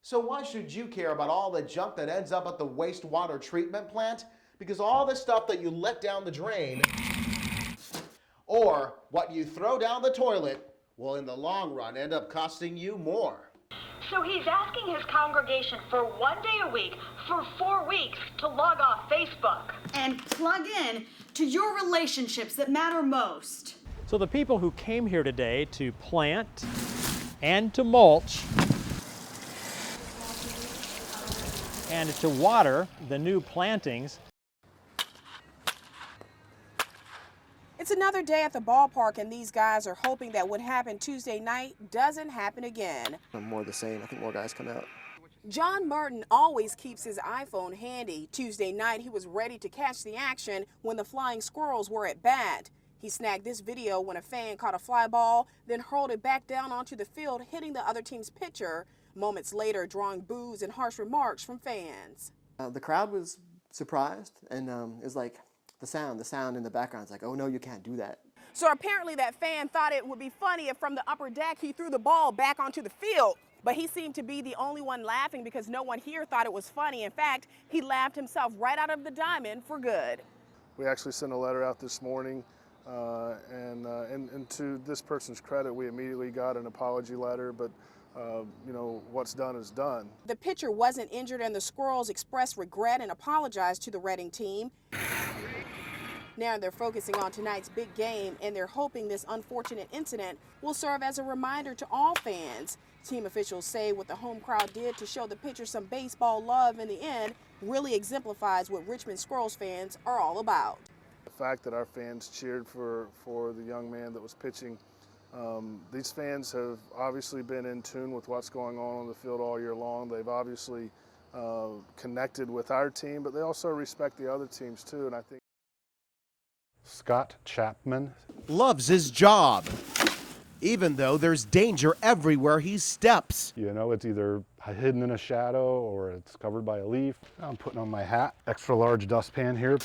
So why should you care about all the junk that ends up at the wastewater treatment plant? Because all the stuff that you let down the drain or what you throw down the toilet will in the long run end up costing you more. So he's asking his congregation for 1 day a week for 4 weeks to log off Facebook. And plug in to your relationships that matter most. So the people who came here today to plant and to mulch and to water the new plantings. It's another day at the ballpark, and these guys are hoping that what happened Tuesday night doesn't happen again. More of the same. I think more guys come out. John Martin always keeps his iPhone handy. Tuesday night, he was ready to catch the action when the Flying Squirrels were at bat. He snagged this video when a fan caught a fly ball, then hurled it back down onto the field, hitting the other team's pitcher. Moments later, drawing boos and harsh remarks from fans. The crowd was surprised, and it was like the sound in the background is like, oh no, you can't do that. So apparently that fan thought it would be funny if from the upper deck he threw the ball back onto the field. But he seemed to be the only one laughing because no one here thought it was funny. In fact, he laughed himself right out of the diamond for good. We actually sent a letter out this morning, and to this person's credit, we immediately got an apology letter, but you know, what's done is done. The pitcher wasn't injured, and the Squirrels expressed regret and apologized to the Reading team. Now they're focusing on tonight's big game, and they're hoping this unfortunate incident will serve as a reminder to all fans. Team officials say what the home crowd did to show the pitcher some baseball love in the end really exemplifies what Richmond Squirrels fans are all about. The fact that our fans cheered for the young man that was pitching, these fans have obviously been in tune with what's going on the field all year long. They've obviously connected with our team, but they also respect the other teams too, and I think Scott Chapman Loves his job, even though there's danger everywhere he steps. You know, it's either hidden in a shadow or it's covered by a leaf. I'm putting on my hat, extra large dustpan here.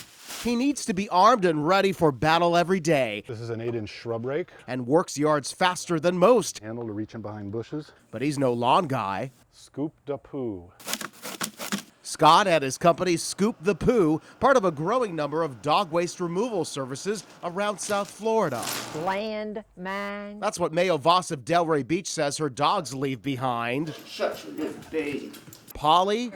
He needs to be armed and ready for battle every day This is an 8-inch shrub rake, and works yards faster than most. handle to reach in behind bushes. But he's no lawn guy. Scoop da poo. Scott and his company Scoop the Poo, part of a growing number of dog waste removal services around South Florida. Land mine. That's what Mayo Voss of Delray Beach says her dogs leave behind. Such a good baby. Polly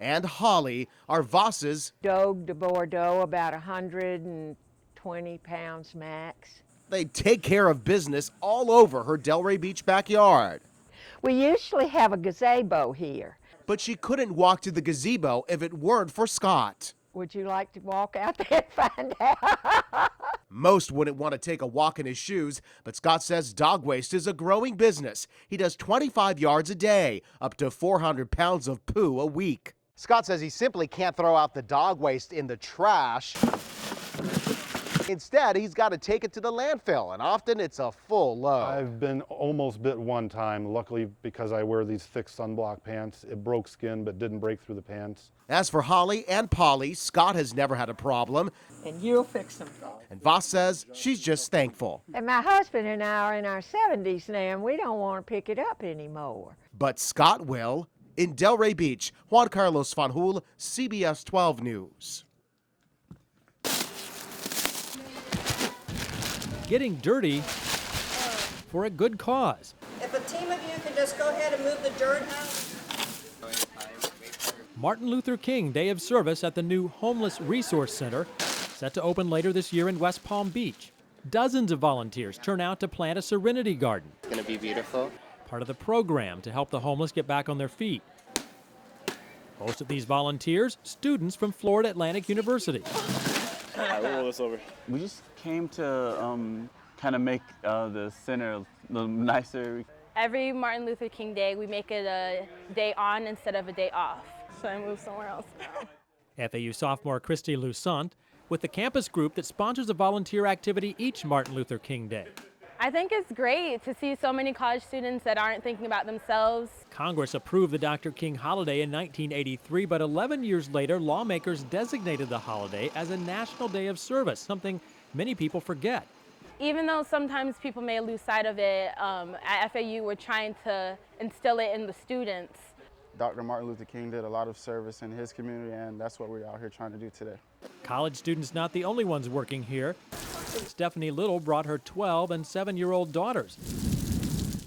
and Holly are Voss's. Dog de Bordeaux, about 120 pounds max. They take care of business all over her Delray Beach backyard. We usually have a gazebo here. But she couldn't walk to the gazebo if it weren't for Scott. Would you like to walk out there and find out? Most wouldn't want to take a walk in his shoes, but Scott says dog waste is a growing business. He does 25 yards a day, up to 400 pounds of poo a week. Scott says he simply can't throw out the dog waste in the trash. Instead, he's got to take it to the landfill, and often it's a full load. I've been almost bit one time. Luckily, because I wear these thick sunblock pants, it broke skin but didn't break through the pants. As for Holly and Polly, Scott has never had a problem, And you'll fix them. and Voss says she's just thankful. And my husband and I are in our 70s now, and we don't want to pick it up anymore. But Scott will. In Delray Beach, Juan Carlos Fanjul, CBS 12 News. Getting dirty for a good cause. If a team of you can just go ahead and move the dirt out. Martin Luther King Day of Service at the new Homeless Resource Center, set to open later this year in West Palm Beach. Dozens of volunteers turn out to plant a serenity garden. It's going to be beautiful. Part of the program to help the homeless get back on their feet. Most of these volunteers, students from Florida Atlantic University. All right, we'll roll this over. We just came to kind of make the center a little nicer. Every Martin Luther King Day, we make it a day on instead of a day off. So I move somewhere else. FAU sophomore Christy Lusant with the campus group that sponsors a volunteer activity each Martin Luther King Day. I think it's great to see so many college students that aren't thinking about themselves. Congress approved the Dr. King holiday in 1983, but 11 years later, lawmakers designated the holiday as a national day of service, something many people forget. Even though sometimes people may lose sight of it, at FAU we're trying to instill it in the students Dr. Martin Luther King did a lot of service in his community, and that's what we're out here trying to do today. College students not the only ones working here. Stephanie Little brought her 12 and 7-year-old daughters.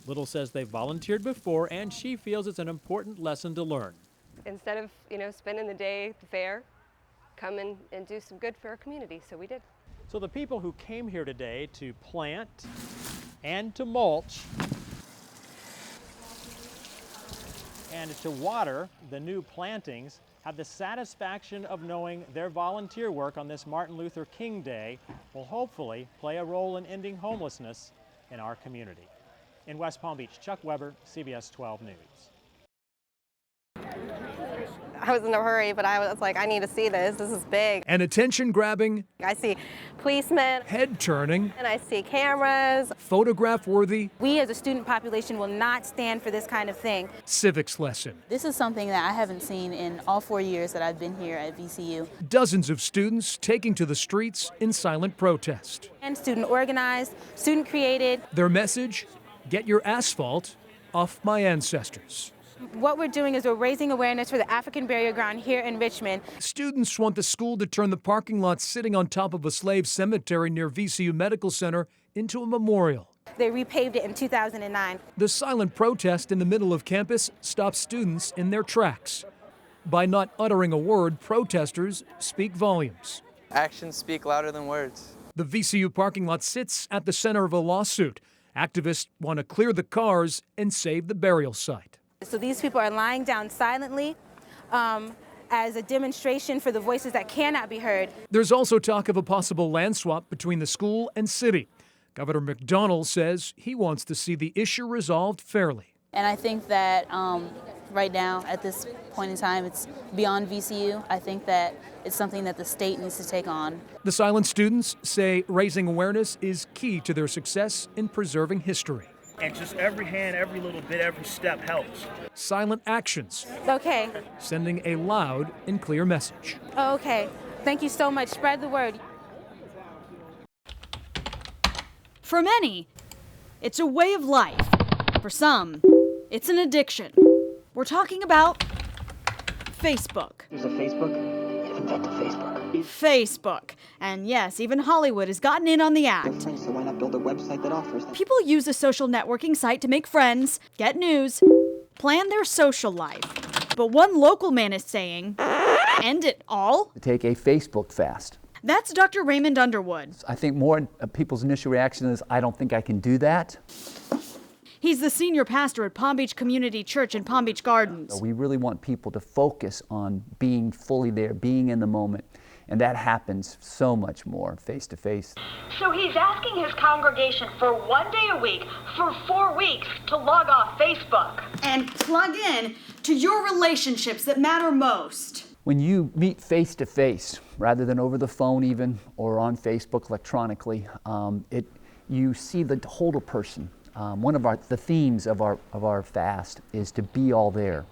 Little says they volunteered before, and she feels it's an important lesson to learn. Instead of, spending the day at the fair, come in and do some good for our community, so we did. So the people who came here today to plant and to mulch and to water the new plantings have the satisfaction of knowing their volunteer work on this Martin Luther King Day will hopefully play a role in ending homelessness in our community. In West Palm Beach, Chuck Weber, CBS 12 News. I was in a hurry, but I was like, I need to see this. This is big. And attention-grabbing, I see policemen, head-turning, and I see cameras. photograph-worthy. We as a student population will not stand for this kind of thing. Civics lesson. This is something that I haven't seen in all 4 years that I've been here at VCU. Dozens of students taking to the streets in silent protest. And student organized, student created. Their message, get your asphalt off my ancestors. What we're doing is we're raising awareness for the African burial ground here in Richmond. Students want the school to turn the parking lot sitting on top of a slave cemetery near VCU Medical Center into a memorial. They repaved it in 2009. The silent protest in the middle of campus stops students in their tracks. By not uttering a word, protesters speak volumes. Actions speak louder than words. The VCU parking lot sits at the center of a lawsuit. Activists want to clear the cars and save the burial site. So these people are lying down silently as a demonstration for the voices that cannot be heard. There's also talk of a possible land swap between the school and city. Governor McDonnell says he wants to see the issue resolved fairly. And I think that right now, at this point in time, it's beyond VCU. I think that it's something that the state needs to take on. The silent students say raising awareness is key to their success in preserving history. And just every hand, every little bit, every step helps. Silent actions. Okay. Sending a loud and clear message. Okay. Thank you so much. Spread the word. For many, it's a way of life. For some, it's an addiction. We're talking about Facebook. There's a Facebook? Invent a Facebook. Facebook. And yes, even Hollywood has gotten in on the act. So why not build a website that offers that? People use a social networking site to make friends, get news, plan their social life. But one local man is saying, end it all? Take a Facebook fast. That's Dr. Raymond Underwood. I think more people's initial reaction is, I don't think I can do that. He's the senior pastor at Palm Beach Community Church in Palm Beach Gardens. We really want people to focus on being fully there, being in the moment. And that happens so much more face-to-face. So he's asking his congregation for 1 day a week for 4 weeks to log off Facebook. And plug in to your relationships that matter most. When you meet face-to-face, rather than over the phone even, or on Facebook electronically, you see the whole person. One of the themes of our fast is to be all there.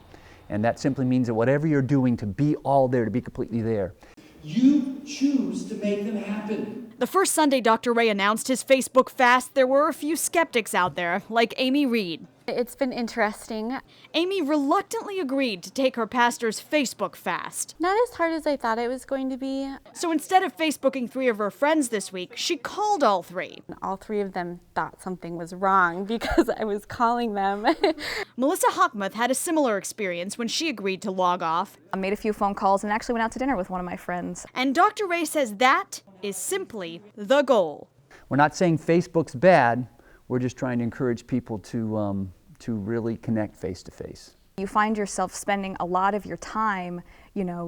And that simply means that whatever you're doing, to be all there, to be completely there. You choose to make them happen. The first Sunday Dr. Ray announced his Facebook fast, there were a few skeptics out there, like Amy Reed. It's been interesting. Amy reluctantly agreed to take her pastor's Facebook fast. Not as hard as I thought it was going to be. So instead of Facebooking 3 of her friends this week, she called all 3. All 3 of them thought something was wrong because I was calling them. Melissa Hockmuth had a similar experience when she agreed to log off. I made a few phone calls and actually went out to dinner with one of my friends. And Dr. Ray says that is simply the goal. We're not saying Facebook's bad. We're just trying to encourage people to really connect face-to-face. You find yourself spending a lot of your time,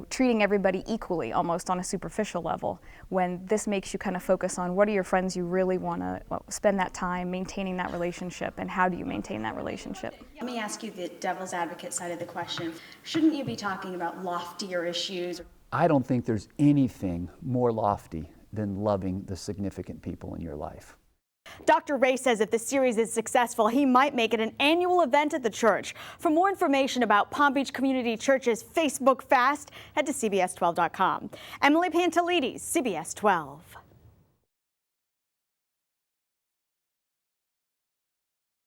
treating everybody equally, almost on a superficial level, when this makes you kind of focus on what are your friends you really want to spend that time maintaining that relationship, and how do you maintain that relationship? Let me ask you the devil's advocate side of the question. Shouldn't you be talking about loftier issues? I don't think there's anything more lofty than loving the significant people in your life. Dr. Ray says if the series is successful, he might make it an annual event at the church. For more information about Palm Beach Community Church's Facebook Fast, head to CBS12.com. Emily Pantelides, CBS 12.